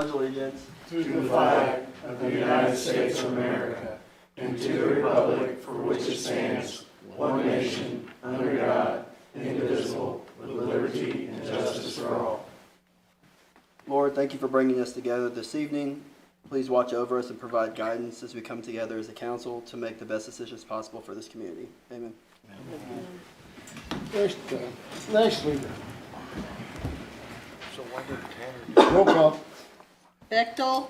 pledge allegiance to the flag of the United States of America and to the republic for which it stands, one nation, under God, indivisible, with liberty and justice for all. Lord, thank you for bringing us together this evening. Please watch over us and provide guidance as we come together as a council to make the best decisions possible for this community. Amen. Next leader. Roll call. Bechtel.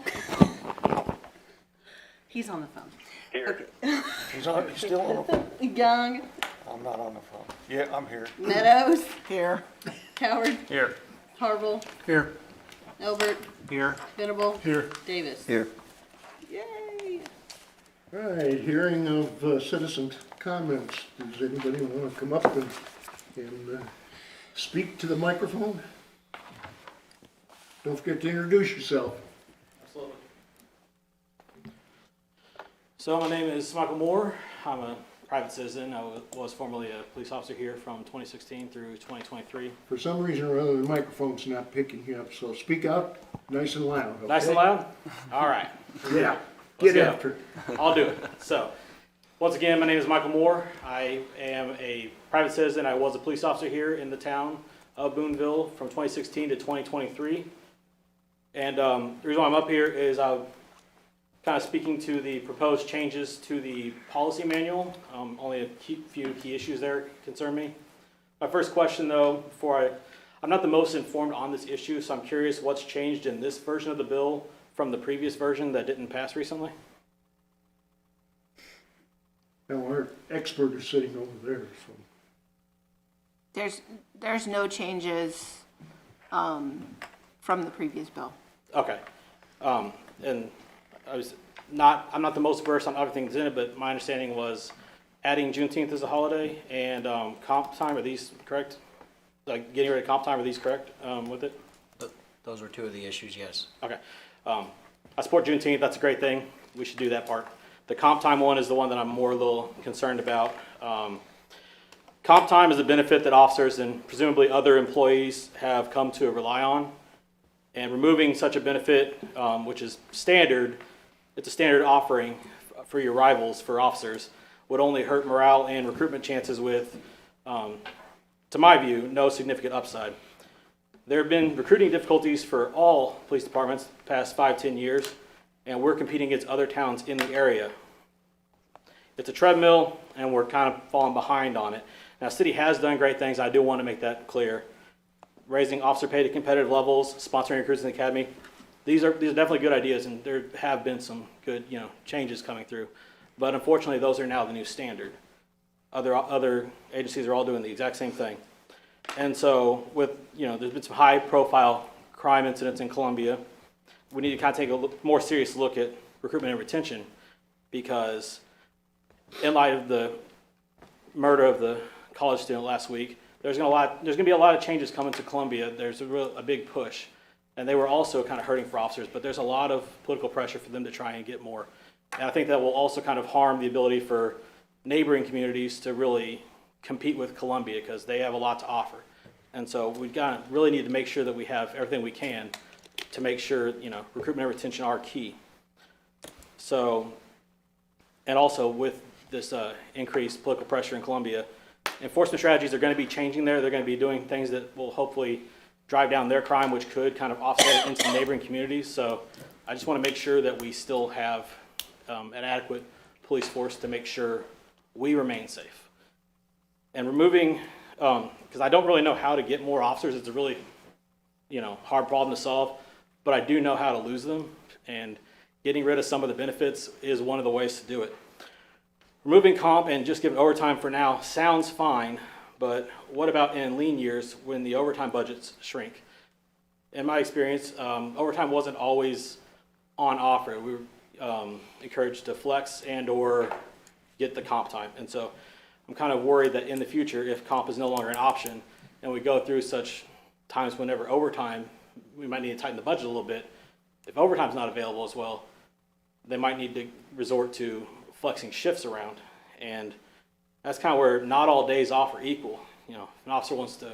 He's on the phone. Here. Okay. He's still on the phone. Young. I'm not on the phone. Yeah, I'm here. Meadows. Here. Coward. Here. Harville. Here. Elbert. Here. Venable. Here. Davis. Here. Yay. All right, hearing of citizen comments. Does anybody want to come up and speak to the microphone? Don't forget to introduce yourself. Absolutely. So my name is Michael Moore. I'm a private citizen. I was formerly a police officer here from 2016 through 2023. For some reason or other, the microphone's not picking you up, so speak out nice and loud. Okay? Nice and loud? All right. Yeah, Let's get go. after it. I'll do it. So, once again, my name is Michael Moore. I am a private citizen. I was a police officer here in the town of Boonville from 2016 to 2023. And the reason why I'm up here is I'm kind of speaking to the proposed changes to the policy manual. Only a few key issues there concern me. My first question, though, I'm not the most informed on this issue, so I'm curious what's changed in this version of the bill from the previous version that didn't pass recently. Now, our expert is sitting over there, so. There's no changes from the previous bill. Okay. And I'm not the most versed on everything that's in it, but my understanding was adding Juneteenth as a holiday and comp time, are these correct? Like getting rid of comp time, are these correct with it? Those were two of the issues, yes. Okay. I support Juneteenth. That's a great thing. We should do that part. The comp time one is the one that I'm more a little concerned about. Comp time is a benefit that officers and presumably other employees have come to rely on. And removing such a benefit, which is standard, it's a standard offering for your rivals, for officers, would only hurt morale and recruitment chances with, to my view, no significant upside. There have been recruiting difficulties for all police departments the past 5-10 years, and we're competing against other towns in the area. It's a treadmill, and we're kind of falling behind on it. Now, city has done great things. I do want to make that clear. Raising officer pay to competitive levels, sponsoring recruits in the academy. These are definitely good ideas, and there have been some good changes coming through. But unfortunately, those are now the new standard. Other agencies are all doing the exact same thing. And so with, there's been some high profile crime incidents in Columbia. We need to kind of take a more serious look at recruitment and retention, because in light of the murder of the college student last week, there's going to be a lot of changes coming to Columbia. There's a big push. And they were also kind of hurting for officers, but there's a lot of political pressure for them to try and get more. And I think that will also kind of harm the ability for neighboring communities to really compete with Columbia, because they have a lot to offer. And so we really need to make sure that we have everything we can to make sure, recruitment and retention are key. So, and also with this increased political pressure in Columbia, enforcement strategies are going to be changing there. They're going to be doing things that will hopefully drive down their crime, which could kind of offset it into neighboring communities. So I just want to make sure that we still have an adequate police force to make sure we remain safe. And removing, because I don't really know how to get more officers. It's a really, hard problem to solve, but I do know how to lose them. And getting rid of some of the benefits is one of the ways to do it. Removing comp and just giving overtime for now sounds fine, but what about in lean years when the overtime budgets shrink? In my experience, overtime wasn't always on offer. We were encouraged to flex and or get the comp time. And so I'm kind of worried that in the future, if comp is no longer an option and we go through such times whenever overtime, we might need to tighten the budget a little bit. If overtime's not available as well, they might need to resort to flexing shifts around. And that's kind of where not all days off are equal. If an officer wants to,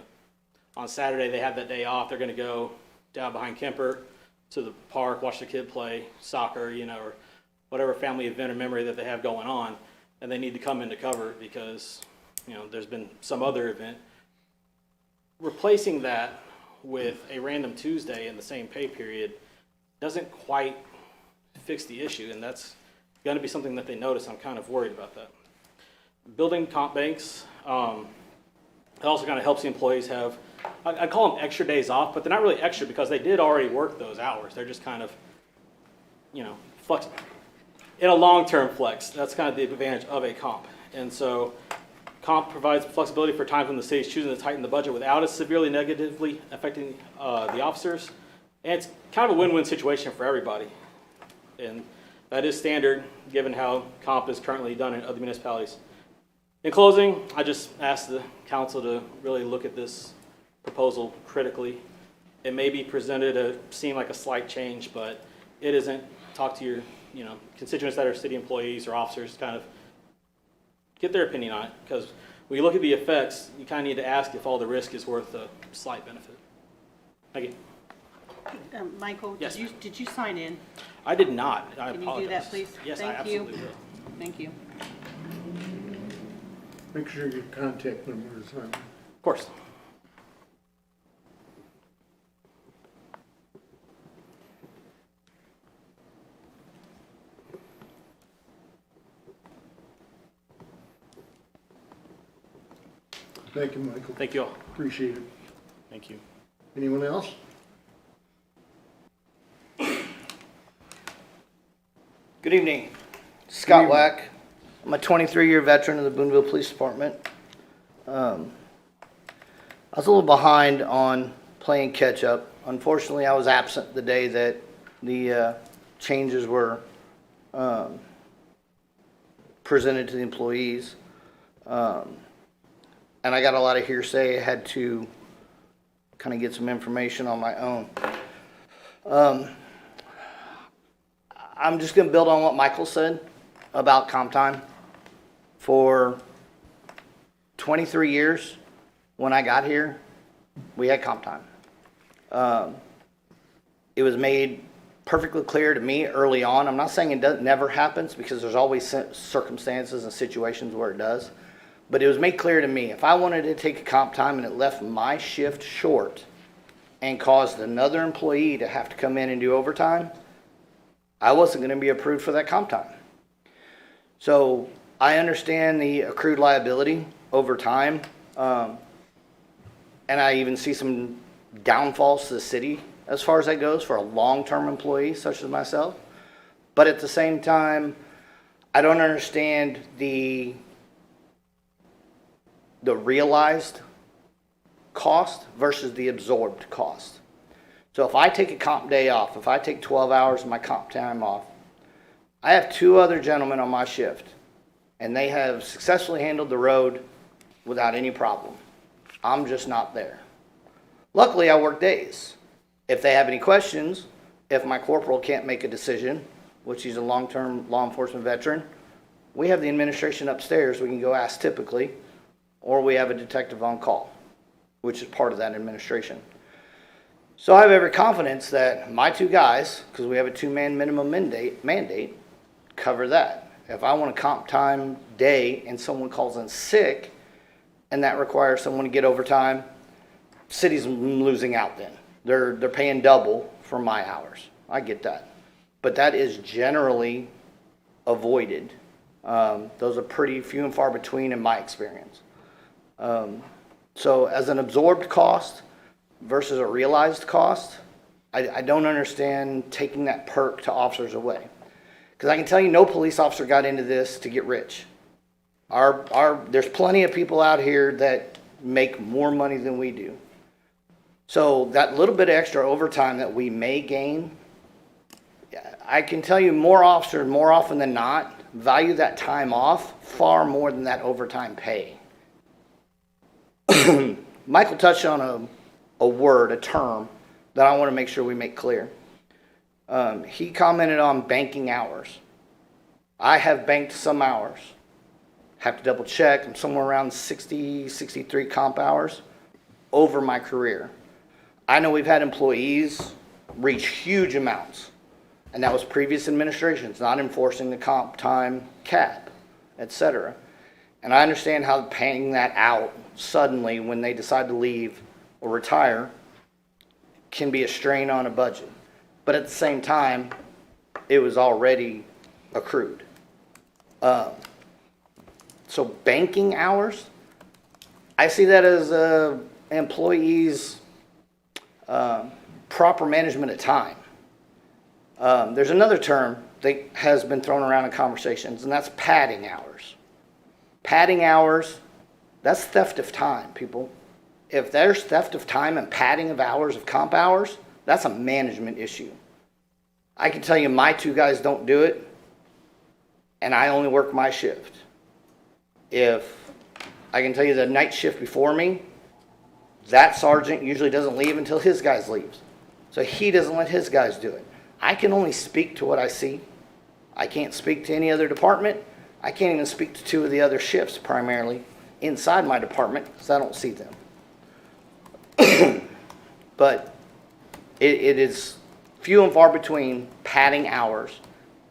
on Saturday they have that day off, they're going to go down behind Kemper, to the park, watch the kid play soccer, or whatever family event or memory that they have going on, and they need to come into cover because, there's been some other event. Replacing that with a random Tuesday in the same pay period doesn't quite fix the issue, and that's going to be something that they notice. I'm kind of worried about that. Building comp banks, it also kind of helps the employees have, I call them extra days off, but they're not really extra because they did already work those hours. They're just kind of, flex. In a long-term flex, that's kind of the advantage of a comp. And so comp provides flexibility for times when the city is choosing to tighten the budget without it severely negatively affecting the officers. And it's kind of a win-win situation for everybody. And that is standard given how comp is currently done in other municipalities. In closing, I just ask the council to really look at this proposal critically. It may be presented to seem like a slight change, but it isn't. Talk to your constituents that are city employees or officers, kind of get their opinion on it, because when you look at the effects, you kind of need to ask if all the risk is worth the slight benefit. Thank you. Michael, Yes, did you sign in? I did not. I Can you apologize. do that, please? Yes, I Thank you. absolutely will. Thank you. Make sure your contact number is on. Of course. Thank you, Michael. Thank you all. Appreciate it. Thank you. Anyone else? Good evening. Scott Wack. I'm a 23-year veteran of the Boonville Police Department. I was a little behind on playing catch-up. Unfortunately, I was absent the day that the changes were presented to the employees. And I got a lot of hearsay. I had to kind of get some information on my own. I'm just going to build on what Michael said about comp time. For 23 years, when I got here, we had comp time. It was made perfectly clear to me early on. I'm not saying it never happens, because there's always circumstances and situations where it does. But it was made clear to me, if I wanted to take a comp time and it left my shift short and caused another employee to have to come in and do overtime, I wasn't going to be approved for that comp time. So I understand the accrued liability over time, and I even see some downfalls to the city as far as that goes for a long-term employee such as myself. But at the same time, I don't understand the realized cost versus the absorbed cost. So if I take a comp day off, if I take 12 hours of my comp time off, I have two other gentlemen on my shift, and they have successfully handled the road without any problem. I'm just not there. Luckily, I work days. If they have any questions, if my corporal can't make a decision, which he's a long-term law enforcement veteran, we have the administration upstairs we can go ask typically, or we have a detective on call, which is part of that administration. So I have every confidence that my two guys, because we have a two-man minimum mandate, cover that. If I want a comp time day and someone calls in sick, and that requires someone to get overtime, city's losing out then. They're paying double for my hours. I get that. But that is generally avoided. Those are pretty few and far between in my experience. So as an absorbed cost versus a realized cost, I don't understand taking that perk to officers away. Because I can tell you no police officer got into this to get rich. There's plenty of people out here that make more money than we do. So that little bit of extra overtime that we may gain, I can tell you more officers, more often than not, value that time off far more than that overtime pay. Michael touched on a term that I want to make sure we make clear. He commented on banking hours. I have banked some hours. Have to double check. I'm somewhere around 60, 63 comp hours over my career. I know we've had employees reach huge amounts. And that was previous administrations not enforcing the comp time cap, et cetera. And I understand how paying that out suddenly when they decide to leave or retire can be a strain on a budget. But at the same time, it was already accrued. So banking hours, I see that as employees' proper management of time. There's another term that has been thrown around in conversations, and that's padding hours. Padding hours, that's theft of time, people. If there's theft of time and padding of hours, of comp hours, that's a management issue. I can tell you my two guys don't do it, and I only work my shift. If I can tell you the night shift before me, that sergeant usually doesn't leave until his guys leaves. So he doesn't let his guys do it. I can only speak to what I see. I can't speak to any other department. I can't even speak to two of the other shifts primarily inside my department because I don't see them. But it is few and far between padding hours.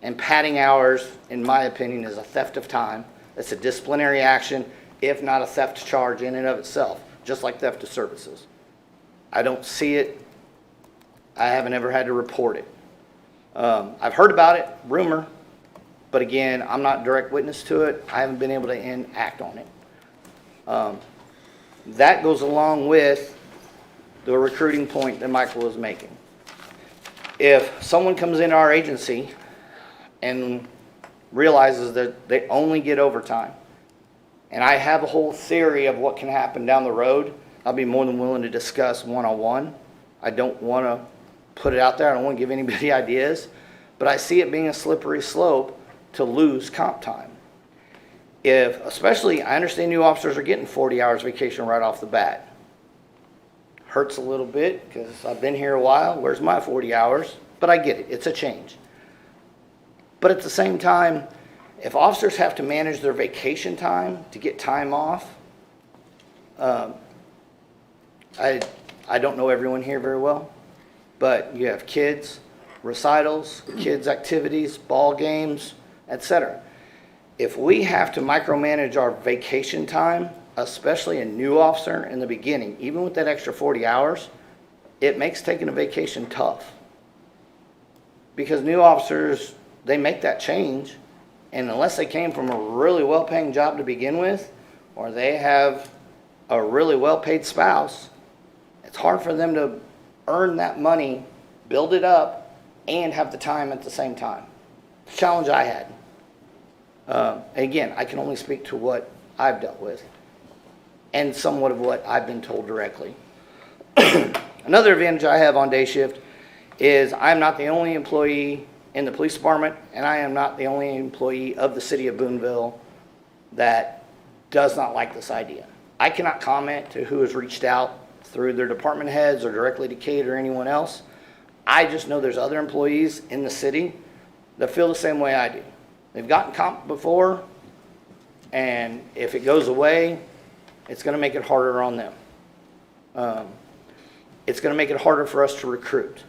And padding hours, in my opinion, is a theft of time. It's a disciplinary action, if not a theft charge in and of itself, just like theft of services. I don't see it. I haven't ever had to report it. I've heard about it, rumor, but again, I'm not direct witness to it. I haven't been able to enact on it. That goes along with the recruiting point that Michael was making. If someone comes into our agency and realizes that they only get overtime, and I have a whole theory of what can happen down the road, I'll be more than willing to discuss one-on-one. I don't want to put it out there. I don't want to give anybody ideas, but I see it being a slippery slope to lose comp time. Especially, I understand new officers are getting 40 hours vacation right off the bat. Hurts a little bit because I've been here a while. Where's my 40 hours? But I get it. It's a change. But at the same time, if officers have to manage their vacation time to get time off, I don't know everyone here very well, but you have kids, recitals, kids' activities, ball games, etc. If we have to micromanage our vacation time, especially a new officer in the beginning, even with that extra 40 hours, it makes taking a vacation tough. Because new officers, they make that change, and unless they came from a really well-paying job to begin with, or they have a really well-paid spouse, it's hard for them to earn that money, build it up, and have the time at the same time. It's a challenge I had. Again, I can only speak to what I've dealt with and somewhat of what I've been told directly. Another advantage I have on day shift is I'm not the only employee in the police department, and I am not the only employee of the City of Boonville that does not like this idea. I cannot comment to who has reached out through their department heads or directly to Kate or anyone else. I just know there's other employees in the city that feel the same way I do. They've gotten comp before, and if it goes away, it's going to make it harder on them. It's going to make it harder for us to recruit.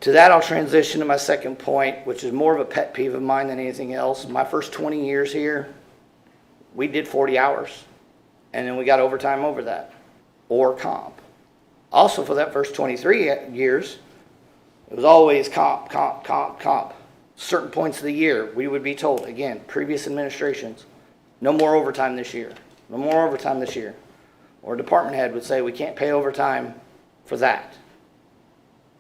To that, I'll transition to my second point, which is more of a pet peeve of mine than anything else. My first 20 years here, we did 40 hours, and then we got overtime over that, or comp. Also, for that first 23 years, it was always comp, comp, comp, comp. Certain points of the year, we would be told, again, previous administrations, no more overtime this year, no more overtime this year. Or a department head would say, we can't pay overtime for that.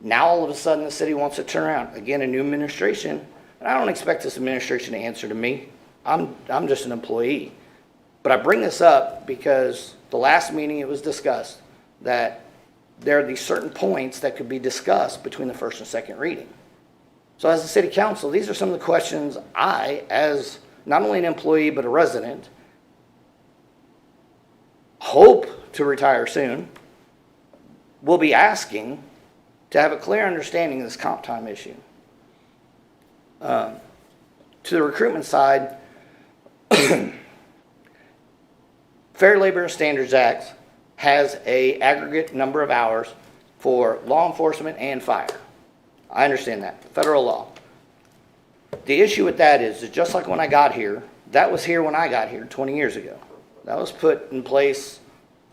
Now, all of a sudden, the city wants to turn around. Again, a new administration, and I don't expect this administration to answer to me. I'm just an employee. But I bring this up because the last meeting it was discussed that there are these certain points that could be discussed between the first and second reading. So as a city council, these are some of the questions I, as not only an employee but a resident, hope to retire soon, will be asking to have a clear understanding of this comp time issue. To the recruitment side, Fair Labor and Standards Act has an aggregate number of hours for law enforcement and fire. I understand that, federal law. The issue with that is that just like when I got here, that was here when I got here 20 years ago. That was put in place,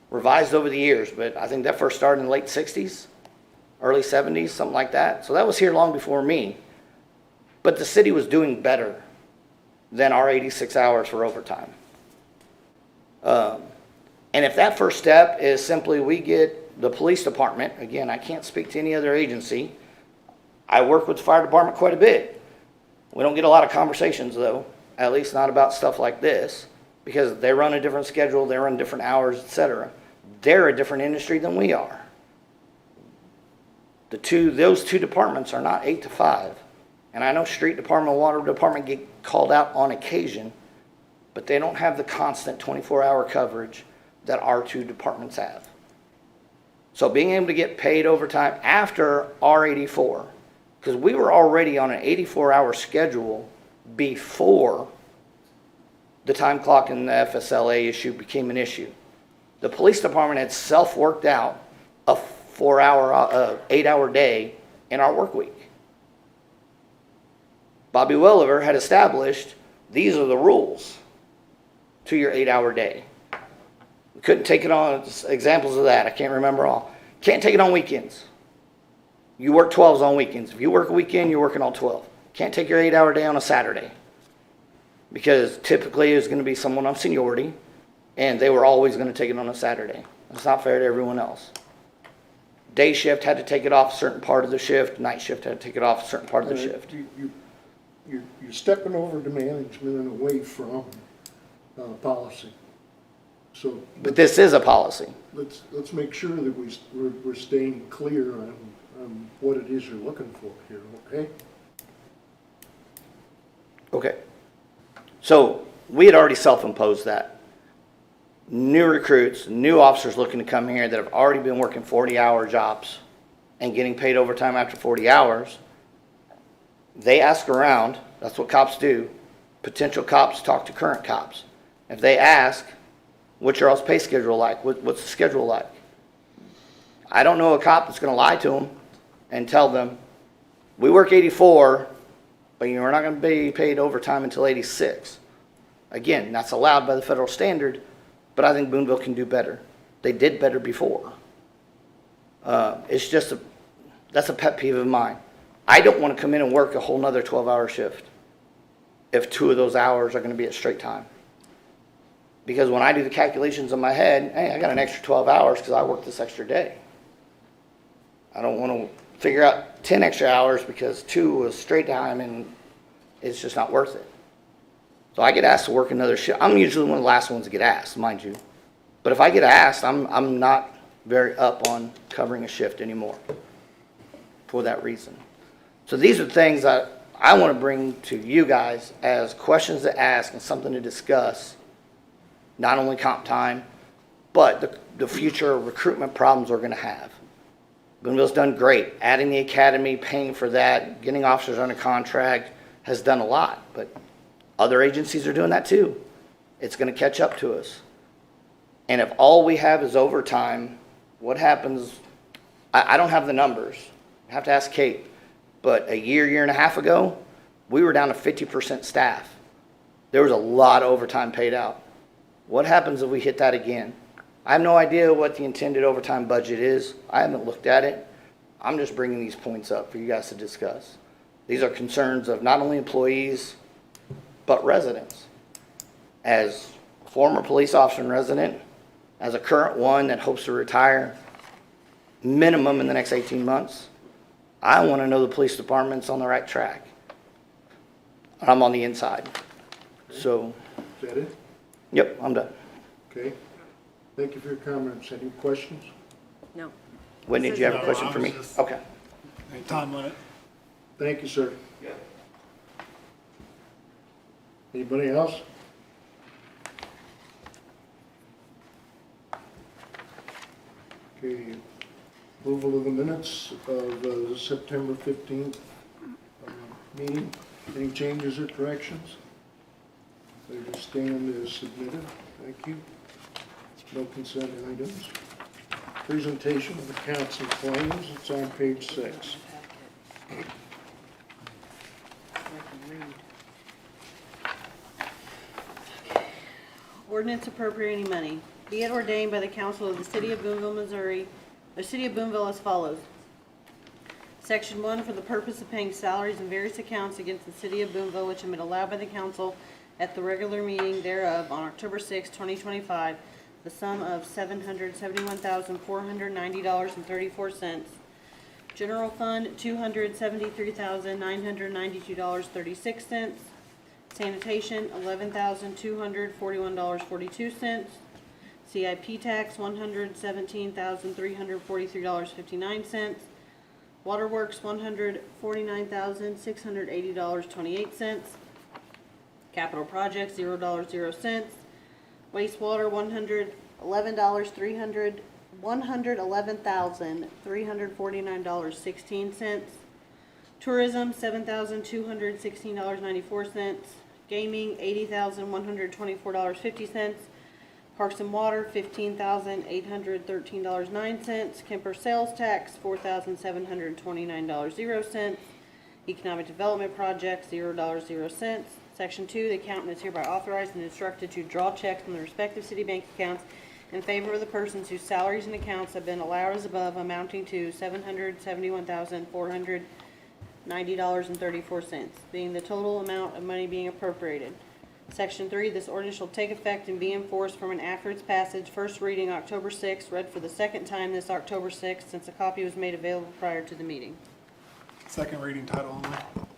revised over the years, but I think that first started in the late 60s, early 70s, something like that. So that was here long before me. But the city was doing better than our 86 hours for overtime. And if that first step is simply we get the police department, again, I can't speak to any other agency. I work with the fire department quite a bit. We don't get a lot of conversations though, at least not about stuff like this, because they run a different schedule, they run different hours, etc. They're a different industry than we are. Those two departments are not 8 to 5. And I know street department, water department get called out on occasion, but they don't have the constant 24-hour coverage that our two departments have. So being able to get paid overtime after R84, because we were already on an 84-hour schedule before the time clock and the FSLA issue became an issue. The police department had self-worked out a 8-hour day in our work week. Bobby Welliver had established these are the rules to your 8-hour day. We couldn't take it on, examples of that, I can't remember all. Can't take it on weekends. You work 12s on weekends. If you work a weekend, you're working all 12. Can't take your 8-hour day on a Saturday. Because typically it was going to be someone of seniority, and they were always going to take it on a Saturday. That's not fair to everyone else. Day shift had to take it off a certain part of the shift. Night shift had to take it off a certain part of the shift. You're stepping over to management and away from policy. So But this is a policy. let's make sure that we're staying clear on what it is you're looking for here, okay? Okay. So we had already self-imposed that. New recruits, new officers looking to come here that have already been working 40-hour jobs and getting paid overtime after 40 hours, they ask around. That's what cops do. Potential cops talk to current cops. If they ask, what's your all's pay schedule like? What's the schedule like? I don't know a cop that's going to lie to them and tell them, we work 84, but you're not going to be paid overtime until 86. Again, that's allowed by the federal standard, but I think Boonville can do better. They did better before. It's just that's a pet peeve of mine. I don't want to come in and work a whole nother 12-hour shift if 2 of those hours are going to be at straight time. Because when I do the calculations in my head, hey, I got an extra 12 hours because I worked this extra day. I don't want to figure out 10 extra hours because 2 was straight time and it's just not worth it. So I get asked to work another shift. I'm usually one of the last ones to get asked, mind you. But if I get asked, I'm not very up on covering a shift anymore for that reason. So these are things that I want to bring to you guys as questions to ask and something to discuss. Not only comp time, but the future recruitment problems we're going to have. Boonville's done great. Adding the academy, paying for that, getting officers under contract has done a lot. But other agencies are doing that too. It's going to catch up to us. And if all we have is overtime, what happens? I don't have the numbers. I have to ask Kate. But a year and a half ago, we were down to 50% staff. There was a lot of overtime paid out. What happens if we hit that again? I have no idea what the intended overtime budget is. I haven't looked at it. I'm just bringing these points up for you guys to discuss. These are concerns of not only employees, but residents. As a former police officer and resident, as a current one that hopes to retire minimum in the next 18 months, I want to know the police department's on the right track. I'm on the inside. So, Is that it? yep, I'm done. Okay. Thank you for your comments. Any questions? No. Whitney, did you have a No, question I for was me? just- Okay. Time limit. Thank you, sir. Anybody else? Okay, approval of the minutes of the September 15th meeting. Any changes or corrections? They will stand as submitted. Thank you. No consent items. Presentation of accounts and claims, it's on page 6. Ordinance appropriating money. Be it ordained by the council of the City of Boonville, Missouri, the City of Boonville as follows. Section 1, for the purpose of paying salaries in various accounts against the City of Boonville, which have been allowed by the council at the regular meeting thereof on October 6, 2025, the sum of $771,490.34. General Fund, $273,992.36. Sanitation, $11,241.42. CIP tax, $117,343.59. Waterworks, $149,680.28. Capital projects, $0.00. Wastewater, $111,349.16. Tourism, $7,216.94. Gaming, $80,124.50. Parks and Water, $15,813.09. Kemper sales tax, $4,729.00. Economic Development Projects, $0.00. Section 2, the accountant is hereby authorized and instructed to draw checks from the respective city bank accounts in favor of the persons whose salaries and accounts have been allowed as above, amounting to $771,490.34, being the total amount of money being appropriated. Section 3, this ordinance shall take effect and be enforced from and after its passage. First reading October 6th, read for the second time this October 6th, since a copy was made available prior to the meeting. Second reading, title only.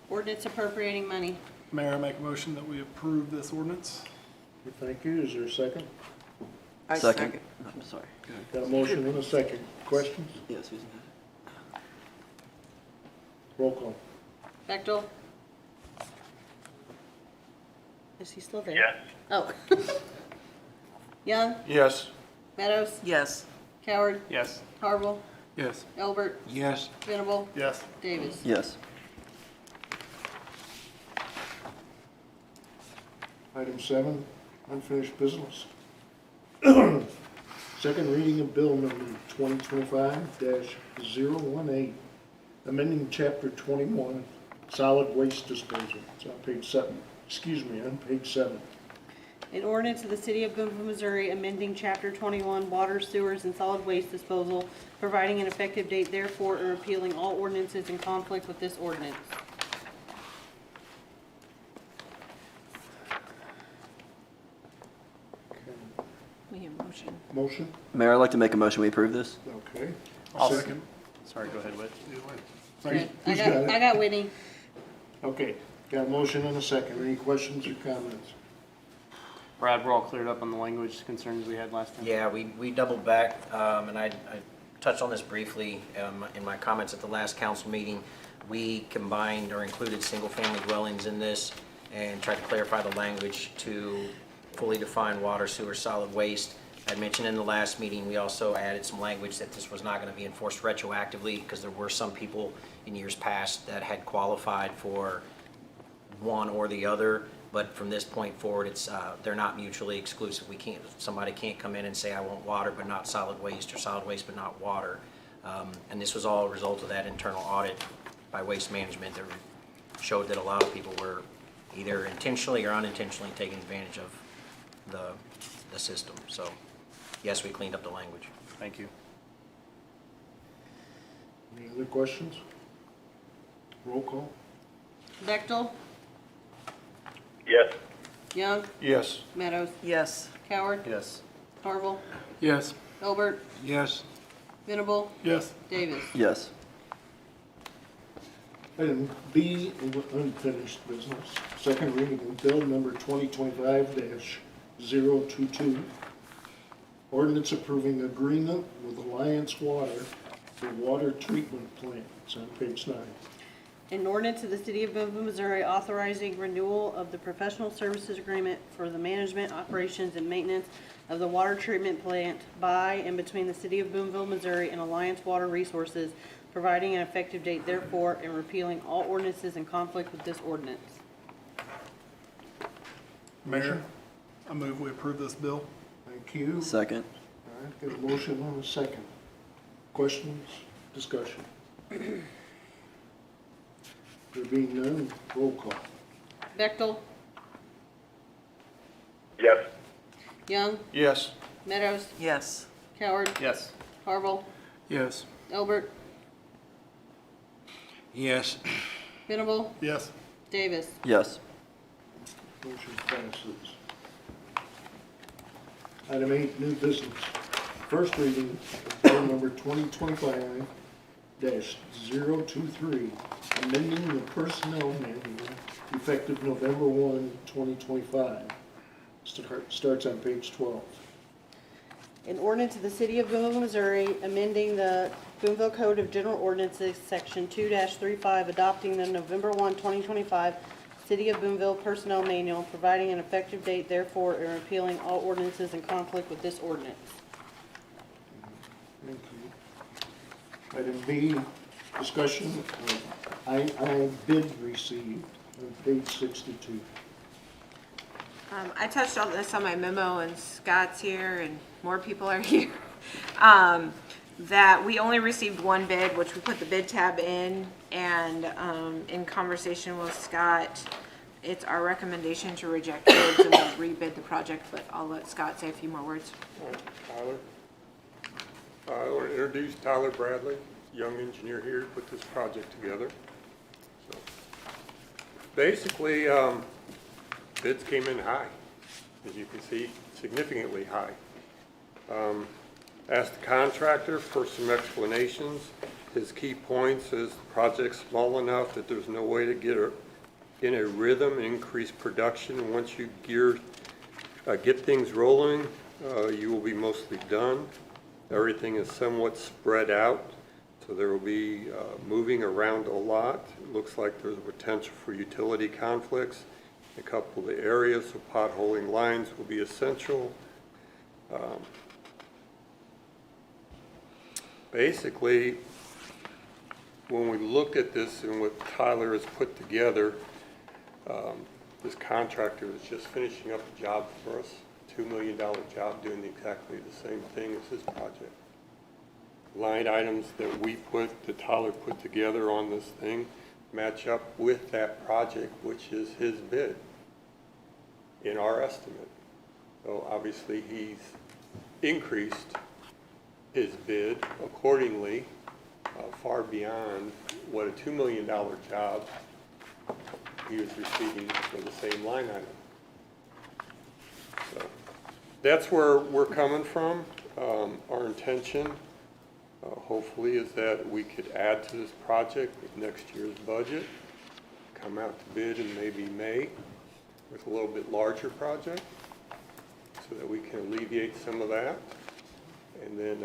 Ordinance appropriating money. Mayor, I make a motion that we approve this ordinance. Thank you. Is there a second? Second. I'm sorry. Got a motion and a second. Questions? Yes, Susan. Roll call. Bechtel? Is he still there? Yes. Oh. Young? Yes. Meadows? Yes. Coward? Yes. Harville? Yes. Elbert? Yes. Venable? Yes. Davis? Yes. Item 7, unfinished business. Second reading of bill number 2025-018, amending chapter 21, solid waste disposal. It's on page 7. On page 7. An ordinance of the City of Boonville, Missouri, amending Chapter 21, Water, Sewers, and Solid Waste Disposal, providing an effective date therefore, and repealing all ordinances in conflict with this ordinance. We have motion. Motion? Mayor, I'd like to make a motion we approve this. Okay. I'll Second. Sorry, go ahead, Whit. I Who's got it? got Whitney. Okay. Got a motion and a second. Any questions or comments? Brad, we're all cleared up on the language concerns we had last time? Yeah, we doubled back, and I touched on this briefly in my comments at the last council meeting. We combined or included single-family dwellings in this and tried to clarify the language to fully define water, sewer, solid waste. I mentioned in the last meeting, we also added some language that this was not going to be enforced retroactively because there were some people in years past that had qualified for one or the other. But from this point forward, it's they're not mutually exclusive. Somebody can't come in and say, I want water but not solid waste, or solid waste but not water. And this was all a result of that internal audit by Waste Management that showed that a lot of people were either intentionally or unintentionally taking advantage of the system. So, yes, we cleaned up the language. Thank you. Any other questions? Roll call. Bechtel? Yes. Young? Yes. Meadows? Yes. Coward? Yes. Harville? Yes. Elbert? Yes. Venable? Yes. Davis? Yes. Item B, unfinished business. Second reading of bill number 2025-022. Ordinance approving agreement with Alliance Water for water treatment plant. It's on page 9. An ordinance of the City of Boonville, Missouri, authorizing renewal of the professional services agreement for the management, operations, and maintenance of the water treatment plant by and between the City of Boonville, Missouri and Alliance Water Resources, providing an effective date therefore, and repealing all ordinances in conflict with this ordinance. Mayor, I move we approve this bill. Thank you. Second. All right, got a motion and a second. Questions, discussion? There being none, roll call. Bechtel, Yes. Young, Yes. Meadows, Yes. Coward, Yes. Harville, Yes. Elbert, Yes. Venable, Yes. Davis. Yes. Motion passes. Item 8, new business. First reading of bill number 2025-023, amending the personnel manual effective November 1, 2025. Starts on page 12. An ordinance of the City of Boonville, Missouri, amending the Boonville Code of General Ordinances, Section 2-35, adopting the November 1, 2025 City of Boonville Personnel Manual, providing an effective date therefore, and repealing all ordinances in conflict with this ordinance. Thank you. Item B, discussion of I bid received on page 62. I touched on this on my memo, and Scott's here, and more people are here. That we only received one bid, which we put the bid tab in, and in conversation with Scott, it's our recommendation to reject bids and we'll rebid the project, but I'll let Scott say a few more words. Tyler. I want to introduce Tyler Bradley, young engineer here, to put this project together. So, basically, bids came in high, as you can see, significantly high. Asked the contractor for some explanations. His key points is the project's small enough that there's no way to get in a rhythm and increase production. Once you get things rolling, you will be mostly done. Everything is somewhat spread out, so there will be moving around a lot. It looks like there's a potential for utility conflicts in a couple of the areas, so potholing lines will be essential. Basically, when we looked at this and what Tyler has put together, this contractor is just finishing up a job for us, $2 million job doing exactly the same thing as his project. Line items that Tyler put together on this thing match up with that project, which is his bid in our estimate. So obviously he's increased his bid accordingly, far beyond what a $2 million job he was receiving for the same line item. So that's where we're coming from. Our intention, hopefully, is that we could add to this project with next year's budget, come out to bid in maybe May with a little bit larger project so that we can alleviate some of that. And then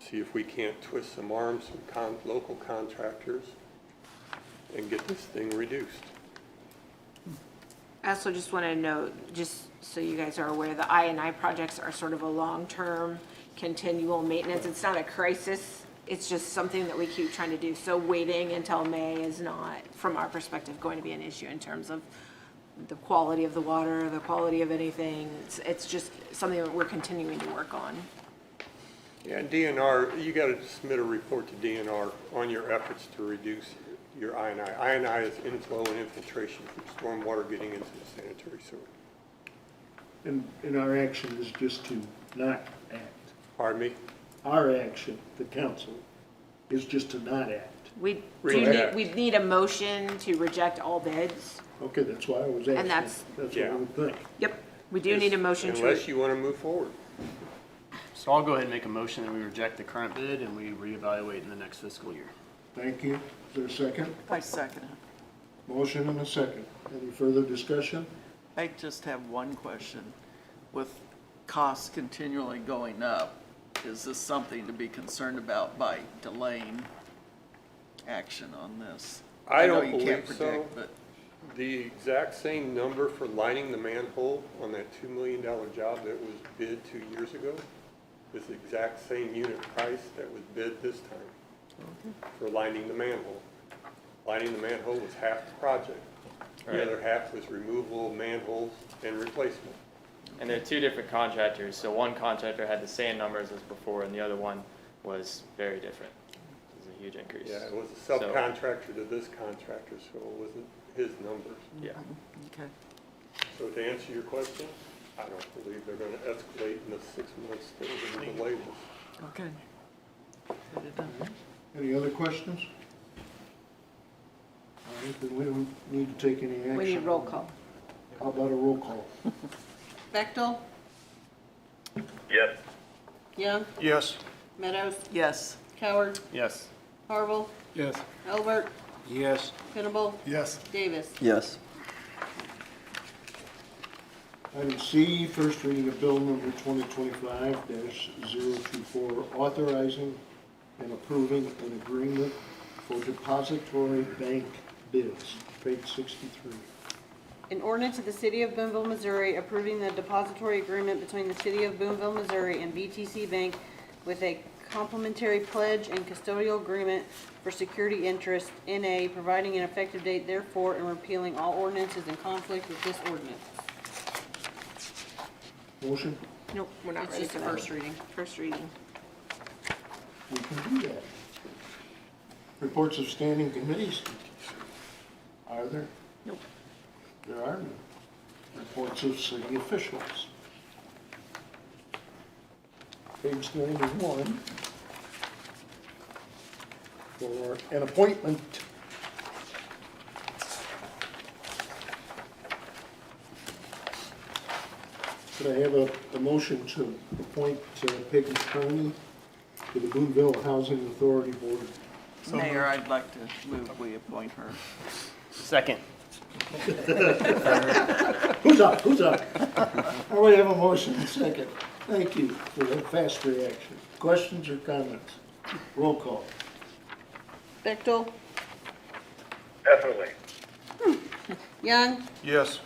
see if we can't twist some arms from local contractors and get this thing reduced. I also just want to note, just so you guys are aware, the I&I projects are sort of a long-term, continual maintenance. It's not a crisis. It's just something that we keep trying to do. So waiting until May is not, from our perspective, going to be an issue in terms of the quality of the water, the quality of anything. It's just something that we're continuing to work on. Yeah, and DNR, you got to submit a report to DNR on your efforts to reduce your I&I. I&I is inflow and infiltration from stormwater getting into the sanitary sewer. And our action is just to not act. Pardon me? Our action, the council, is just to not act. We Reject. need a motion to reject all bids. Okay, that's why I was asking. And that's what yeah. I would think. Yep, we do need a motion to. Unless you want to move forward. So I'll go ahead and make a motion that we reject the current bid and we reevaluate in the next fiscal year. Thank you. Is there a second? I second it. Motion and a second. Any further discussion? I just have one question. With costs continually going up, is this something to be concerned about by delaying action on this? I know don't you can't believe so. predict, but The exact same number for lining the manhole on that $2 million job that was bid 2 years ago is the exact same unit price that was bid this time for lining the manhole. Lining the manhole was half the project. The other half was removal of manholes and replacement. And they're two different contractors. So one contractor had the same numbers as before, and the other one was very different. It was a huge increase. Yeah, it was a subcontractor to this contractor, so it wasn't his numbers. Yeah. Okay. So to answer your question, I don't believe they're gonna escalate in the 6 months that we're gonna delay this. Okay. Get it done. Any other questions? All right, then we don't need to take any action. We need roll call. How about a roll call? Bechtel? Yes. Young? Yes. Meadows? Yes. Coward? Yes. Harville? Yes. Elbert? Yes. Venable? Yes. Davis? Yes. Item C, first reading of bill number 2025-024, authorizing and approving an agreement for depository bank bills, page 63. An ordinance of the City of Boonville, Missouri approving the depository agreement between the City of Boonville, Missouri and BTC Bank with a complimentary pledge and custodial agreement for security interest, NA, providing an effective date therefore and repealing all ordinances in conflict with this ordinance. Motion? Nope, we're not It's ready just for the that. first reading. First reading. We can do that. Reports of standing committees? Are there? Nope. There are none. Reports of city officials? Page 91. For an appointment. Could I have a motion to appoint Peggy Kearney to the Boonville Housing Authority Board? Mayor, I'd like to move we appoint her. Second. Who's up? Who's up? Oh, we have a motion and second. Thank you for that fast reaction. Questions or comments? Roll call. Bechtel? Definitely. Young? Yes.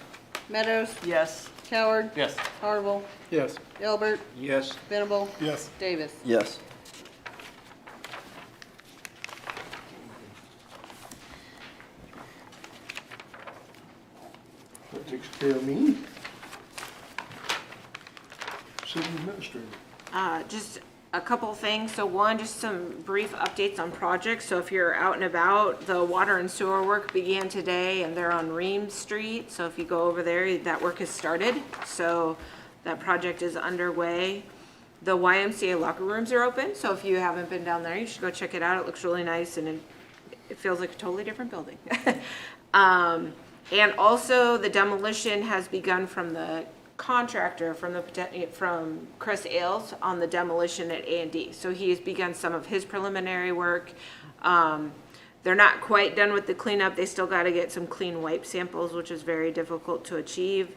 Meadows? Yes. Coward? Yes. Harville? Yes. Elbert? Yes. Venable? Yes. Davis? Yes. That takes care of me. City Administrator. Just a couple things. So one, just some brief updates on projects. So if you're out and about, the water and sewer work began today and they're on Ream Street. So if you go over there, that work has started. So that project is underway. The YMCA locker rooms are open. So if you haven't been down there, you should go check it out. It looks really nice and it feels like a totally different building. And also the demolition has begun from the contractor, from Chris Ailes on the demolition at A&D. So he has begun some of his preliminary work. They're not quite done with the cleanup. They still got to get some clean wipe samples, which is very difficult to achieve.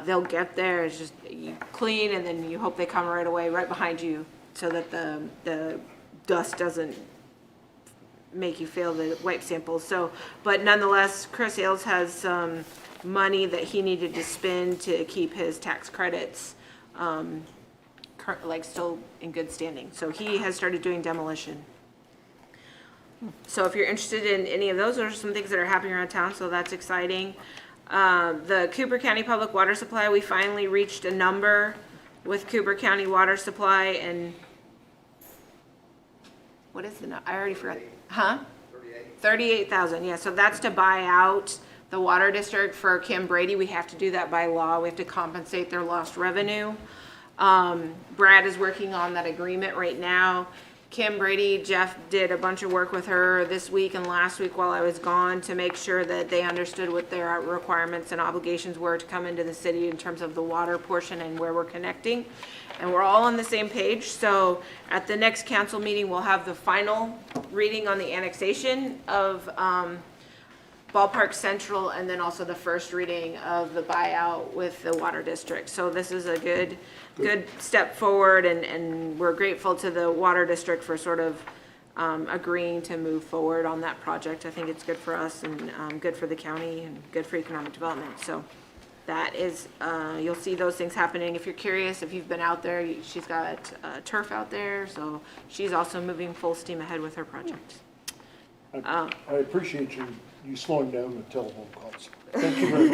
They'll get there. It's just you clean and then you hope they come right away, right behind you, so that the dust doesn't make you fail the wipe samples. So, but nonetheless, Chris Ailes has some money that he needed to spend to keep his tax credits like still in good standing. So he has started doing demolition. So if you're interested in any of those are some things that are happening around town, so that's exciting. The Cooper County Public Water Supply, we finally reached a number with Cooper County Water Supply, and what is the, I already forgot. Huh? 38,000, yeah, so that's to buy out the water district for Kim Brady. We have to do that by law. We have to compensate their lost revenue. Brad is working on that agreement right now. Kim Brady, Jeff did a bunch of work with her this week and last week while I was gone to make sure that they understood what their requirements and obligations were to come into the city in terms of the water portion and where we're connecting. And we're all on the same page. So at the next council meeting, we'll have the final reading on the annexation of Ballpark Central, and then also the first reading of the buyout with the water district. So this is a good step forward, and we're grateful to the water district for sort of agreeing to move forward on that project. I think it's good for us and good for the county and good for economic development. So that is, you'll see those things happening. If you're curious, if you've been out there, she's got turf out there, so she's also moving full steam ahead with her project. I appreciate you slowing down the telephone calls. Thank you very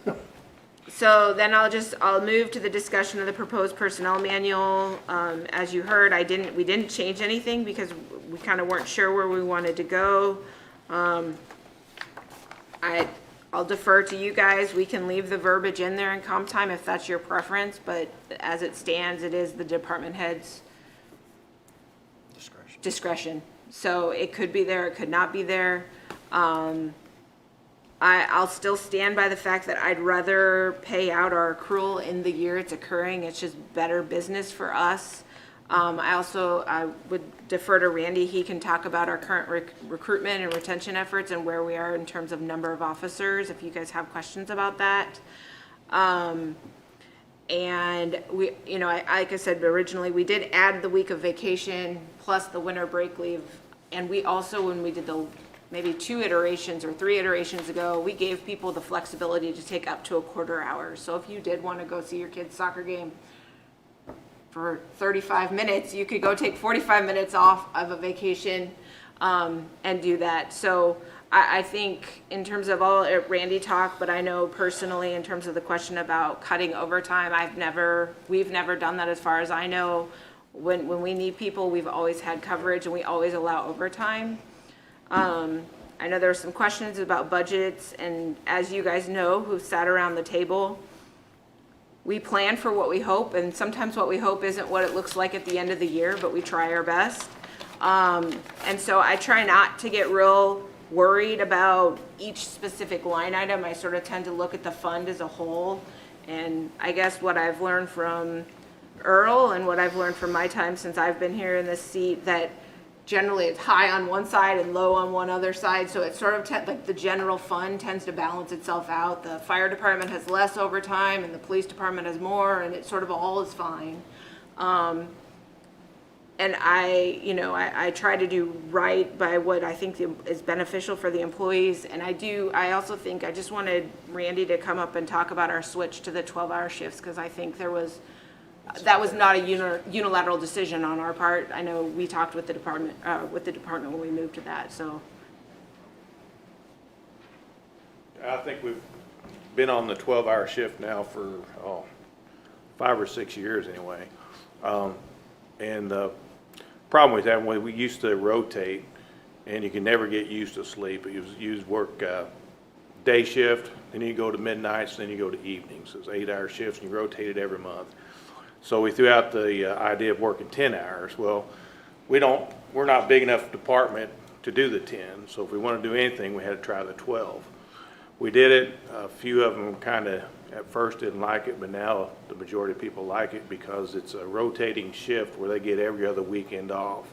much. So then I'll move to the discussion of the proposed personnel manual. As you heard, we didn't change anything because we kind of weren't sure where we wanted to go. I'll defer to you guys. We can leave the verbiage in there in comp time if that's your preference, but as it stands, it is the department head's discretion. So it could be there, it could not be there. I'll still stand by the fact that I'd rather pay out our accrual in the year it's occurring. It's just better business for us. I would defer to Randy. He can talk about our current recruitment and retention efforts and where we are in terms of number of officers, if you guys have questions about that. And we, like I said originally, we did add the week of vacation plus the winter break leave. And we also, when we did the maybe 2 iterations or 3 iterations ago, we gave people the flexibility to take up to a quarter hour. So if you did want to go see your kid's soccer game for 35 minutes, you could go take 45 minutes off of a vacation and do that. So I think in terms of all Randy talk, but I know personally in terms of the question about cutting overtime, we've never done that as far as I know. When we need people, we've always had coverage and we always allow overtime. I know there were some questions about budgets, and as you guys know, who've sat around the table, we plan for what we hope, and sometimes what we hope isn't what it looks like at the end of the year, but we try our best. And so I try not to get real worried about each specific line item. I sort of tend to look at the fund as a whole, and I guess what I've learned from Earl and what I've learned from my time since I've been here in this seat, that generally it's high on one side and low on one other side, so it's sort of like the general fund tends to balance itself out. The fire department has less overtime and the police department has more, and it sort of all is fine. And I try to do right by what I think is beneficial for the employees, and I also think I just wanted Randy to come up and talk about our switch to the 12-hour shifts, because I think that was not a unilateral decision on our part. I know we talked with the department when we moved to that, so. I think we've been on the 12-hour shift now for 5 or 6 years anyway. And the problem with that, we used to rotate, and you can never get used to sleep. You work day shift, then you go to midnights, then you go to evenings. It's 8-hour shifts, and you rotate it every month. So we threw out the idea of working 10 hours. Well, we're not big enough department to do the 10, so if we want to do anything, we had to try the 12. We did it. A few of them kind of at first didn't like it, but now the majority of people like it because it's a rotating shift where they get every other weekend off.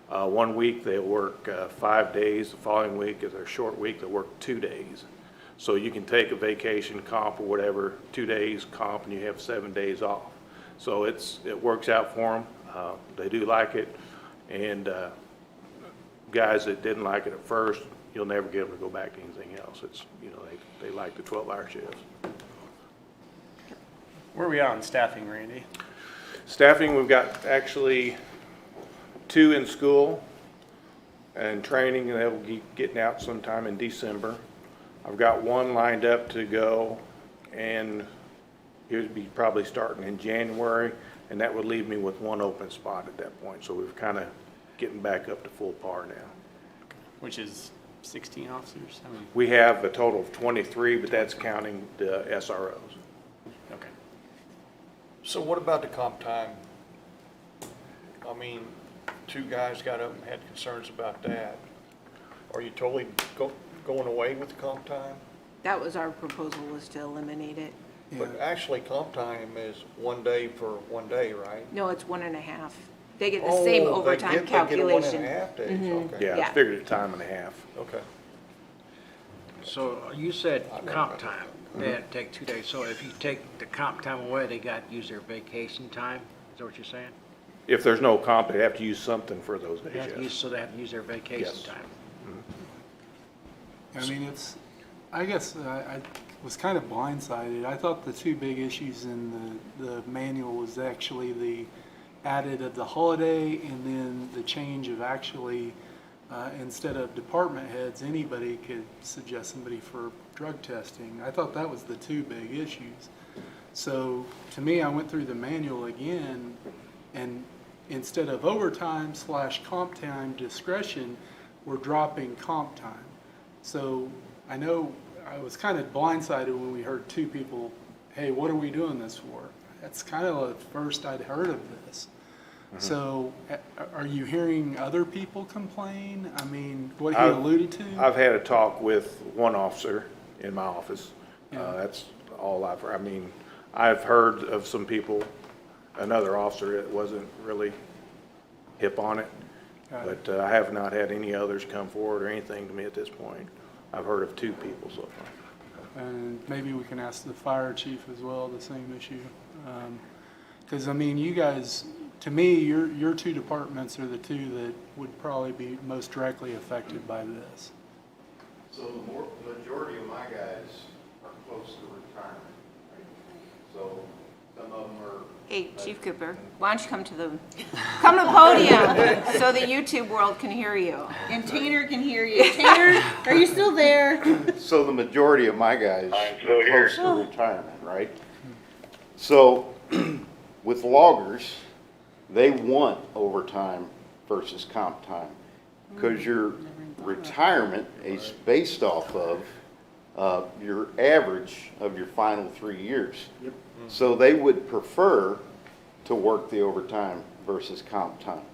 1 week they work 5 days. The following week is their short week. They work 2 days. So you can take a vacation comp or whatever, 2 days comp, and you have 7 days off. So it works out for them. They do like it, and guys that didn't like it at first, you'll never get them to go back to anything else. It's they like the 12-hour shifts. Where are we at on staffing, Randy? Staffing, we've got actually 2 in school and training, and they'll be getting out sometime in December. I've got 1 lined up to go, and he would be probably starting in January, and that would leave me with 1 open spot at that point. So we're kind of getting back up to full par now. Which is 16 officers? How many? We have a total of 23, but that's counting the SROs. Okay. So what about the comp time? I mean, 2 guys got up and had concerns about that. Are you totally going away with the comp time? That was our proposal, was to eliminate it. But actually, comp time is 1 day for 1 day, right? No, it's 1.5. They get the same overtime calculation. They get 1.5 days, okay. Yeah, Yeah. I figured a time and a half. Okay. So you said comp time, they had to take 2 days. So if you take the comp time away, they got to use their vacation time? Is that what you're saying? If there's no comp, they have to use something for those days, They have to use, yes. so they have to use their vacation Yes. time. I mean, I guess I was kind of blindsided. I thought the 2 big issues in the manual was actually the added of the holiday and then the change of actually instead of department heads, anybody could suggest somebody for drug testing. I thought that was the two big issues. So to me, I went through the manual again, and instead of overtime / comp time discretion, we're dropping comp time. So I know I was kind of blindsided when we heard two people, hey, what are we doing this for? That's kind of the first I'd heard of this. So are you hearing other people complain? I mean, what he alluded to? I've had a talk with one officer in my office. Yeah. That's all I've heard. I mean, I've heard of some people, another officer that wasn't really hip on it. Got it. But I have not had any others come forward or anything to me at this point. I've heard of two people so far. And maybe we can ask the fire chief as well, the same issue. Because, I mean, you guys, to me, your two departments are the two that would probably be most directly affected by this. So the majority of my guys are close to retirement. Right? So some of them are. Hey, Chief Cooper, why don't you come to the podium so the YouTube world can hear you? And Tanner can hear you. Tanner, are you still there? So the majority of my guys I'm are still here. close to retirement, right? So with loggers, they want overtime versus comp time because your retirement is based off of your average of your final 3 years. Yep. So they would prefer to work the overtime versus comp time.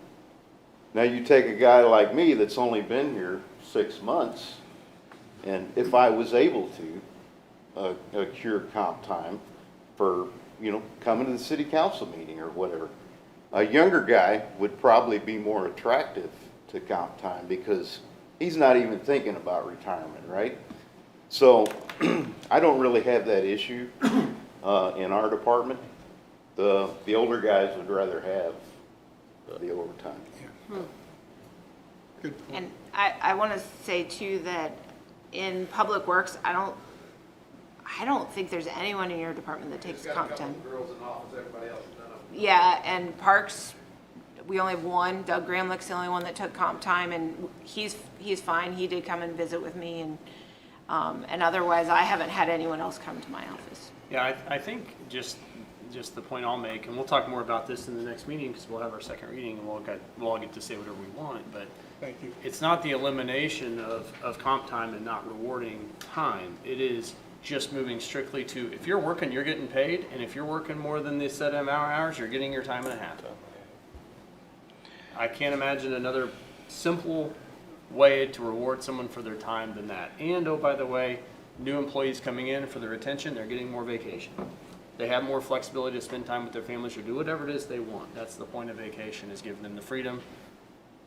Now you take a guy like me that's only been here 6 months, and if I was able to accrue comp time for, coming to the city council meeting or whatever, a younger guy would probably be more attractive to comp time because he's not even thinking about retirement, right? So I don't really have that issue in our department. The older guys would rather have the overtime. Good point. And I want to say too that in Public Works, I don't think there's anyone in your department that takes comp time. Girls in office, everybody else has done it. Yeah, and Parks, we only have one. Doug Gramlich's the only one that took comp time, and he's fine. He did come and visit with me, and otherwise, I haven't had anyone else come to my office. Yeah, I think just the point I'll make, and we'll talk more about this in the next meeting because we'll have our second reading and we'll all get to say whatever we want, but Thank you. it's not the elimination of comp time and not rewarding time. It is just moving strictly to, if you're working, you're getting paid, and if you're working more than the set hours, you're getting your time and a half. I can't imagine another simple way to reward someone for their time than that. And, oh, by the way, new employees coming in for their retention, they're getting more vacation. They have more flexibility to spend time with their families or do whatever it is they want. That's the point of vacation, is giving them the freedom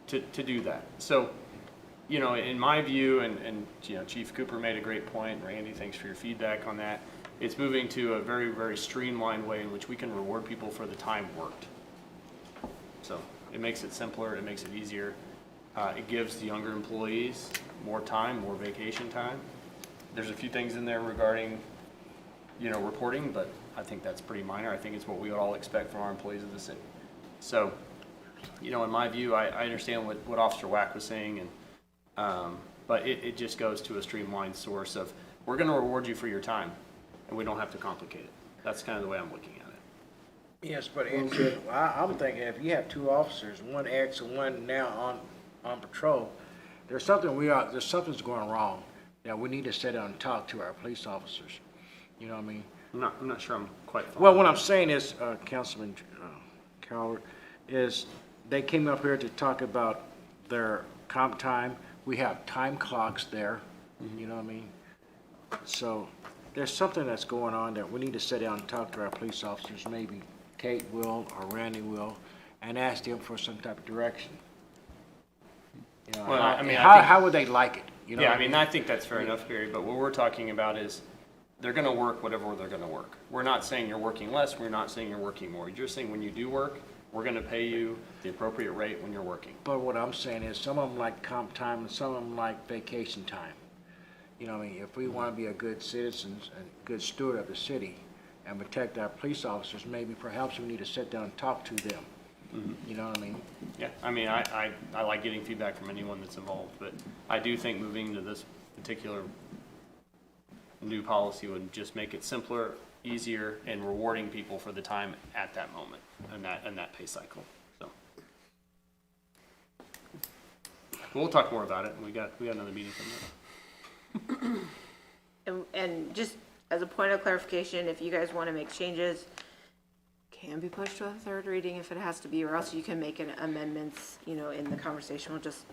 to do that. So, in my view, and Chief Cooper made a great point, Randy, thanks for your feedback on that. It's moving to a very, very streamlined way in which we can reward people for the time worked. So it makes it simpler, it makes it easier. It gives the younger employees more time, more vacation time. There's a few things in there regarding, reporting, but I think that's pretty minor. I think it's what we would all expect from our employees of the city. So, in my view, I understand what Officer Wack was saying, and but it just goes to a streamlined source of, we're going to reward you for your time, and we don't have to complicate it. That's kind of the way I'm looking at it. Yes, but I'm thinking if you have two officers, one ex and one now on patrol, there's something's going wrong. That we need to sit down and talk to our police officers. You know what I mean? I'm not sure I'm quite following. Well, what I'm saying is, Councilman Coward, is they came up here to talk about their comp time. We have time clocks there, you know what I mean? So there's something that's going on that we need to sit down and talk to our police officers, maybe Kate will or Randy will, and ask them for some type of direction. Well, I mean, how would they like it? Yeah, I mean, I think that's fair enough, Barry, but what we're talking about is they're going to work whatever they're going to work. We're not saying you're working less, we're not saying you're working more. You're just saying when you do work, we're going to pay you the appropriate rate when you're working. But what I'm saying is some of them like comp time and some of them like vacation time. You know what I mean? If we want to be a good citizen and good steward of the city and protect our police officers, maybe perhaps we need to sit down and talk to them You know what I mean? Yeah, I mean, I like getting feedback from anyone that's involved, but I do think moving to this particular new policy would just make it simpler, easier, and rewarding people for the time at that moment and that pay cycle, so. We'll talk more about it, and we got another meeting from that. And just as a point of clarification, if you guys want to make changes, can be pushed to a third reading if it has to be, or else you can make an amendments, in the conversation. We'll just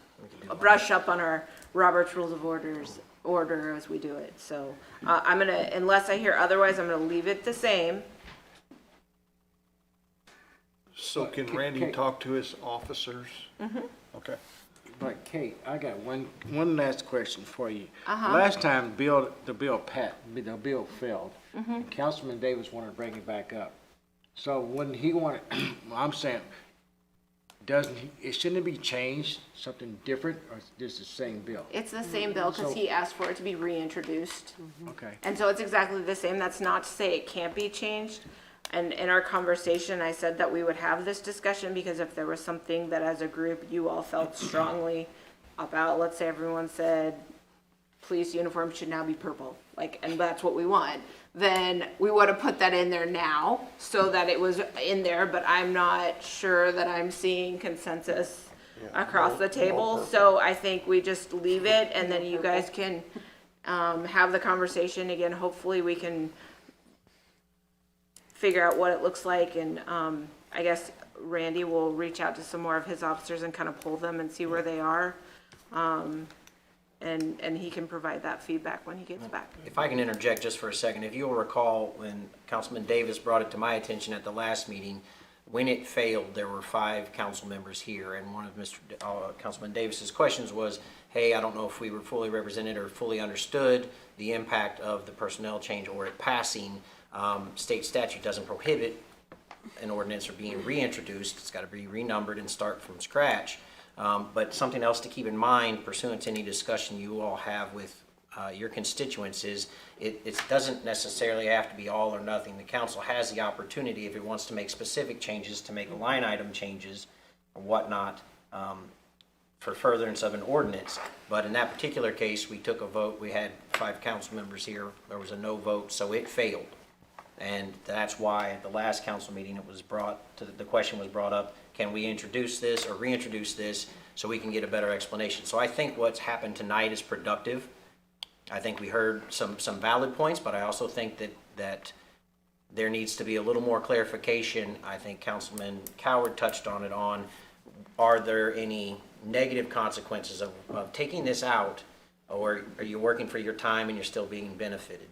brush up on our Robert's Rules of Order as we do it. So I'm gonna, unless I hear otherwise, I'm gonna leave it the same. So can Randy talk to his officers? Okay. But Kate, I got one last question for you. Uh-huh. Last time the bill failed, and Councilman Davis wanted to bring it back up. So when he wanted, I'm saying, shouldn't it be changed, something different, or is this the same bill? It's the same bill because he asked for it to be reintroduced. Okay. And so it's exactly the same. That's not to say it can't be changed. And in our conversation, I said that we would have this discussion because if there was something that as a group you all felt strongly about, let's say everyone said, police uniform should now be purple, and that's what we want, then we would have put that in there now so that it was in there, but I'm not sure that I'm seeing consensus across the table. So I think we just leave it and then you guys can have the conversation again. Hopefully we can figure out what it looks like, and I guess Randy will reach out to some more of his officers and kind of pull them and see where they are. And he can provide that feedback when he gets back. If I can interject just for a second, if you'll recall when Councilman Davis brought it to my attention at the last meeting, when it failed, there were 5 council members here, and one of Councilman Davis's questions was, hey, I don't know if we were fully represented or fully understood the impact of the personnel change or it passing. State statute doesn't prohibit an ordinance or being reintroduced. It's got to be renumbered and start from scratch. But something else to keep in mind pursuant to any discussion you all have with your constituents is it doesn't necessarily have to be all or nothing. The council has the opportunity, if it wants to make specific changes, to make line item changes or whatnot for furtherance of an ordinance. But in that particular case, we took a vote. We had 5 council members here. There was a no vote, so it failed. And that's why at the last council meeting the question was brought up, can we introduce this or reintroduce this so we can get a better explanation? So I think what's happened tonight is productive. I think we heard some valid points, but I also think that there needs to be a little more clarification. I think Councilman Coward touched on it are there any negative consequences of taking this out, or are you working for your time and you're still being benefited?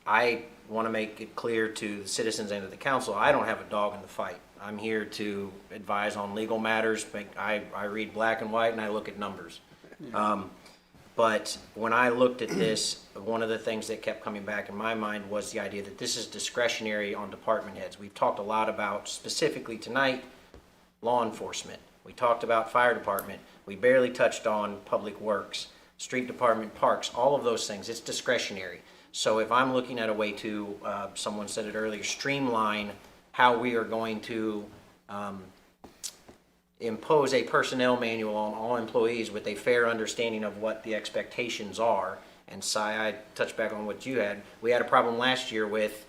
I want to make it clear to the citizens and to the council, I don't have a dog in the fight. I'm here to advise on legal matters. I read black and white and I look at numbers. But when I looked at this, one of the things that kept coming back in my mind was the idea that this is discretionary on department heads. We've talked a lot about, specifically tonight, law enforcement. We talked about fire department. We barely touched on public works, street department, parks, all of those things. It's discretionary. So if I'm looking at a way to, someone said it earlier, streamline how we are going to impose a personnel manual on all employees with a fair understanding of what the expectations are. And Cy, I touched back on what you had. We had a problem last year with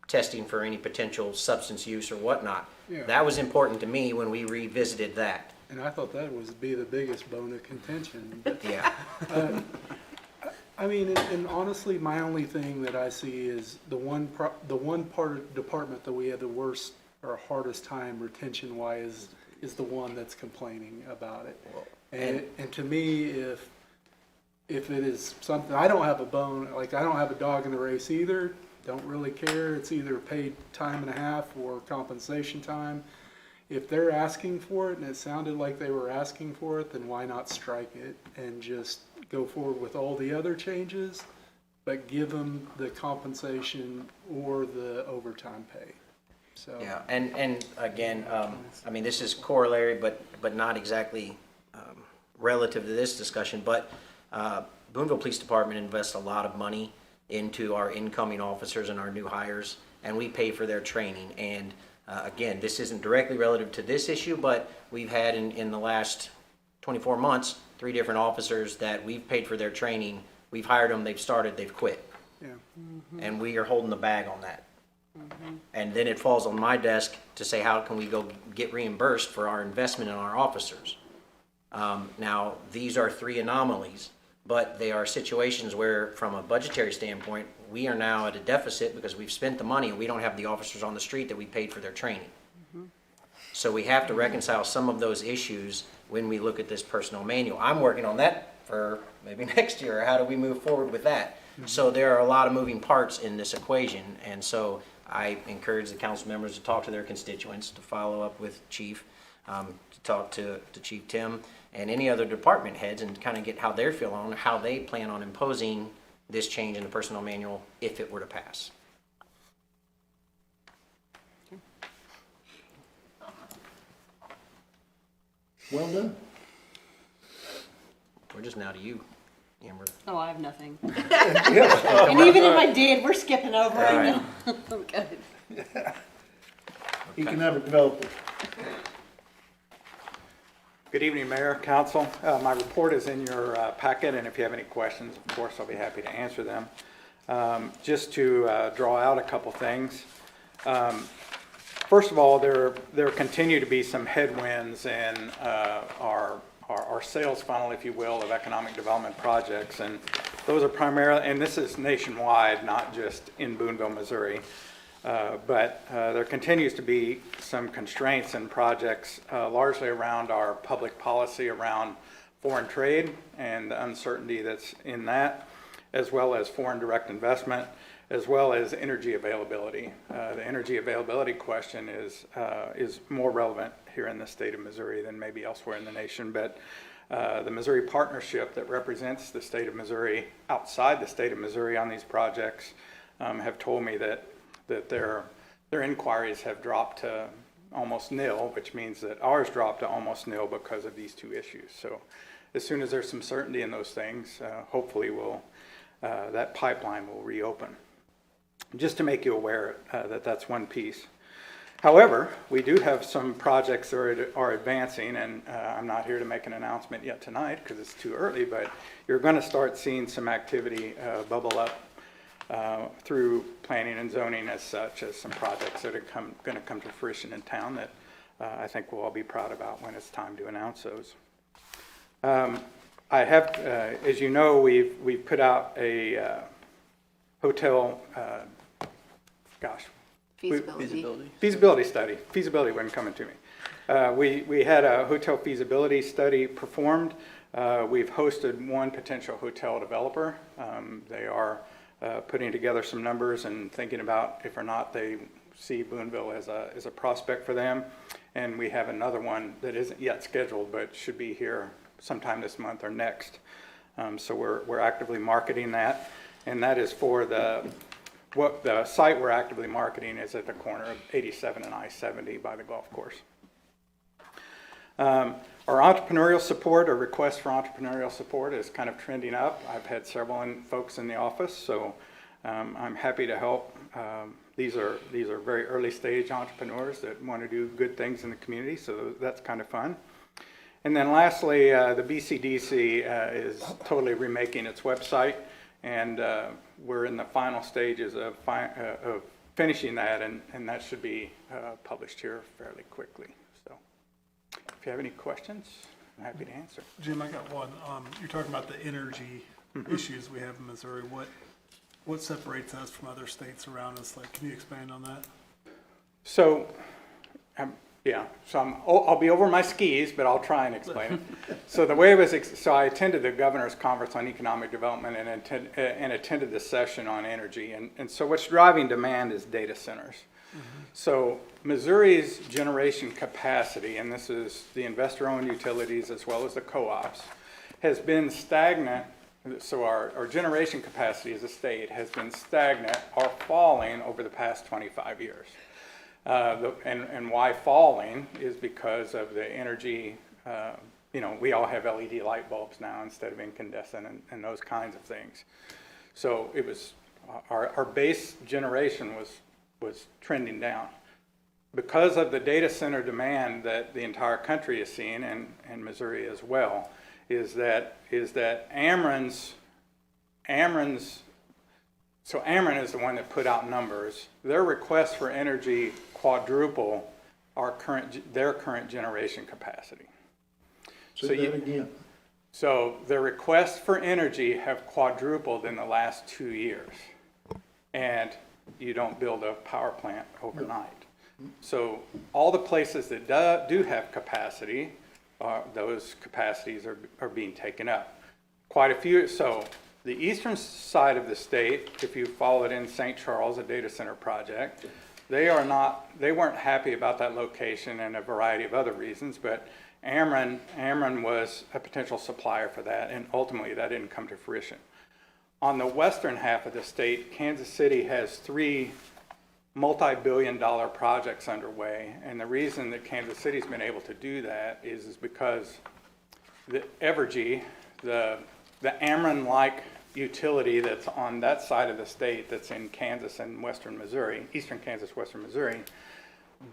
testing for any potential substance use or whatnot. Yeah. That was important to me when we revisited that. And I thought that was the biggest bone of contention. But, Yeah. I mean, and honestly, my only thing that I see is the one part of the department that we have the worst or hardest time retention-wise is the one that's complaining about it. And to me, if it is something, I don't have a bone, I don't have a dog in the race either. Don't really care. It's either paid time and a half or compensation time. If they're asking for it and it sounded like they were asking for it, then why not strike it and just go forward with all the other changes, but give them the compensation or the overtime pay. So Yeah, and again, I mean, this is corollary, but not exactly relative to this discussion, but Boonville Police Department invests a lot of money into our incoming officers and our new hires, and we pay for their training. And Again, this isn't directly relative to this issue, but we've had in the last 24 months, 3 different officers that we've paid for their training. We've hired them, they've started, they've quit. Yeah. And we are holding the bag on that. And then it falls on my desk to say, how can we go get reimbursed for our investment in our officers? Now, these are 3 anomalies, but they are situations where, from a budgetary standpoint, we are now at a deficit because we've spent the money and we don't have the officers on the street that we paid for their training. So we have to reconcile some of those issues when we look at this personnel manual. I'm working on that for maybe next year. How do we move forward with that? So there are a lot of moving parts in this equation, and so I encourage the council members to talk to their constituents, to follow up with Chief, to talk to Chief Tim and any other department heads and kind of get how they're feeling on how they plan on imposing this change in the personnel manual if it were to pass. Well done. We're just now to you, Amber. Oh, I have nothing. And even if I did, we're skipping over All right right. now. I'm good. You can never develop it. Good evening, Mayor, Council. My report is in your packet, and if you have any questions, of course, I'll be happy to answer them. Just to draw out a couple things. First of all, there continue to be some headwinds in our sales funnel, if you will, of economic development projects, and those are primarily, and this is nationwide, not just in Boonville, Missouri. But there continues to be some constraints in projects largely around our public policy around foreign trade and the uncertainty that's in that, as well as foreign direct investment, as well as energy availability. The energy availability question is more relevant here in the state of Missouri than maybe elsewhere in the nation, but the Missouri partnership that represents the state of Missouri outside the state of Missouri on these projects have told me that their inquiries have dropped to almost nil, which means that ours dropped to almost nil because of these 2 issues. So as soon as there's some certainty in those things, hopefully that pipeline will reopen. Just to make you aware that that's one piece. However, we do have some projects that are advancing, and I'm not here to make an announcement yet tonight because it's too early, but you're going to start seeing some activity bubble up through planning and zoning as such, as some projects that are going to come to fruition in town that I think we'll all be proud about when it's time to announce those. I have, as you know, we've put out a hotel, feasibility study. Feasibility wasn't coming to me. We had a hotel feasibility study performed. We've hosted one potential hotel developer. They are putting together some numbers and thinking about if or not they see Boonville as a prospect for them. And we have another one that isn't yet scheduled, but should be here sometime this month or next. So we're actively marketing that. And that is for the site we're actively marketing is at the corner of 87 and I-70 by the golf course. Our entrepreneurial support, or request for entrepreneurial support, is kind of trending up. I've had several folks in the office, so I'm happy to help. These are very early stage entrepreneurs that want to do good things in the community, so that's kind of fun. And then lastly, the BCDC is totally remaking its website, and we're in the final stages of finishing that, and that should be published here fairly quickly. So if you have any questions, I'm happy to answer. Jim, I got one. You're talking about the energy issues we have in Missouri. What separates us from other states around us? Like, can you expand on that? So, I'll be over my skis, but I'll try and explain it. So the way it was, so I attended the governor's conference on economic development and attended the session on energy. And so what's driving demand is data centers. So Missouri's generation capacity, and this is the investor-owned utilities as well as the co-ops, has been stagnant. So our generation capacity as a state has been stagnant or falling over the past 25 years. And why falling is because of the energy, we all have LED light bulbs now instead of incandescent and those kinds of things. So it was, our base generation was trending down. because of the data center demand that the entire country is seeing, and Missouri as well, is that Ameren's, so Ameren is the one that put out numbers. Their request for energy quadruple their current generation capacity. Say that again. So their requests for energy have quadrupled in the last 2 years. And you don't build a power plant overnight. So all the places that do have capacity, those capacities are being taken up. Quite a few, so the eastern side of the state, if you follow it in St. Charles, a data center project, they weren't happy about that location and a variety of other reasons, but Ameren was a potential supplier for that, and ultimately that didn't come to fruition. On the western half of the state, Kansas City has 3 multi-billion-dollar projects underway, and the reason that Kansas City's been able to do that is because the Evergy, the Ameren-like utility that's on that side of the state that's in Kansas and western Missouri, eastern Kansas, western Missouri,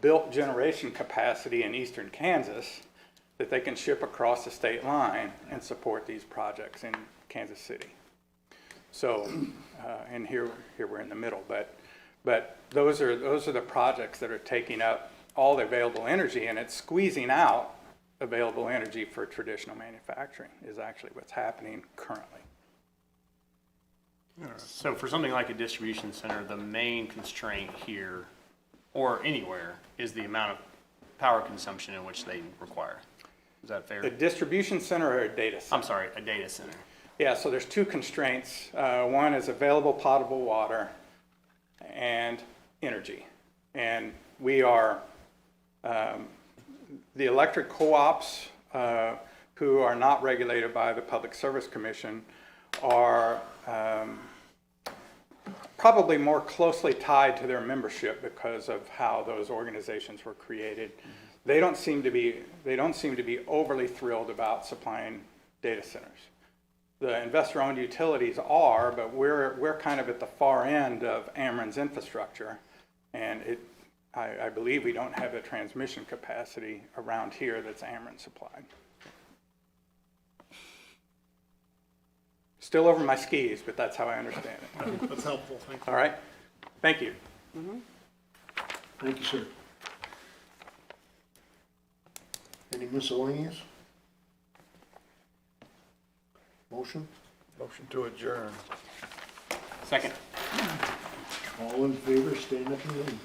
built generation capacity in eastern Kansas that they can ship across the state line and support these projects in Kansas City. So, and here we're in the middle, but those are the projects that are taking up all the available energy, and it's squeezing out available energy for traditional manufacturing is actually what's happening currently. So for something like a distribution center, the main constraint here, or anywhere, is the amount of power consumption in which they require. Is that fair? A distribution center or a data center? I'm sorry, a data center. Yeah, so there's 2 constraints. One is available potable water and energy. And we are, the electric co-ops who are not regulated by the Public Service Commission are probably more closely tied to their membership because of how those organizations were created. They don't seem to be overly thrilled about supplying data centers. The investor-owned utilities are, but we're kind of at the far end of Ameren's infrastructure, and I believe we don't have the transmission capacity around here that's Ameren supplied. Still over my skis, but that's how I understand it. That's helpful, thank you. All right, thank you. Thank you, sir. Any miscellaneous? Motion? Motion to adjourn. Second. All in favor, stand up and leave.